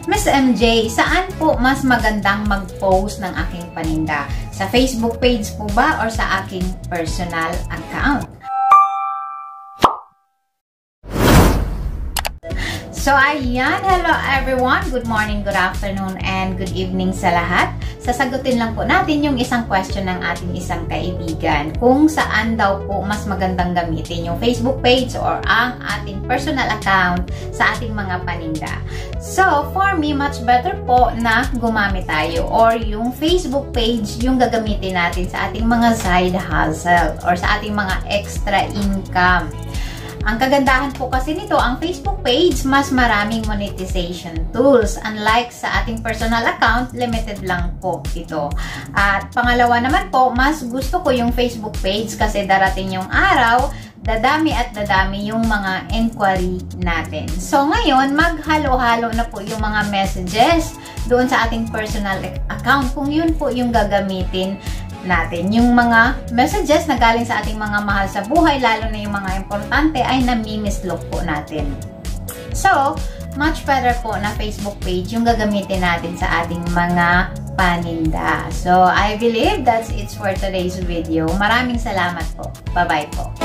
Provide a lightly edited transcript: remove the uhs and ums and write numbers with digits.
Miss MJ, saan po mas magandang mag-post ng aking paninda? Sa Facebook page po ba or sa aking personal account? So, ayan. Hello everyone. Good morning, good afternoon, and good evening sa lahat. Sasagutin lang po natin yung isang question ng ating isang kaibigan. Kung saan daw po mas magandang gamitin yung Facebook page or ang ating personal account sa ating mga paninda. So, for me, much better po na gumamit tayo or yung Facebook page yung gagamitin natin sa ating mga side hustle or sa ating mga extra income. Ang kagandahan po kasi nito, ang Facebook page, mas maraming monetization tools. Unlike sa ating personal account, limited lang po ito. At pangalawa naman po, mas gusto ko yung Facebook page kasi darating yung araw, dadami at dadami yung mga inquiry natin. So ngayon, maghalo-halo na po yung mga messages doon sa ating personal account kung yun po yung gagamitin natin. Yung mga messages na galing sa ating mga mahal sa buhay, lalo na yung mga importante, ay namimislok po natin. So, much better po na Facebook page yung gagamitin natin sa ating mga paninda. So, I believe that's it for today's video. Maraming salamat po. Bye-bye po.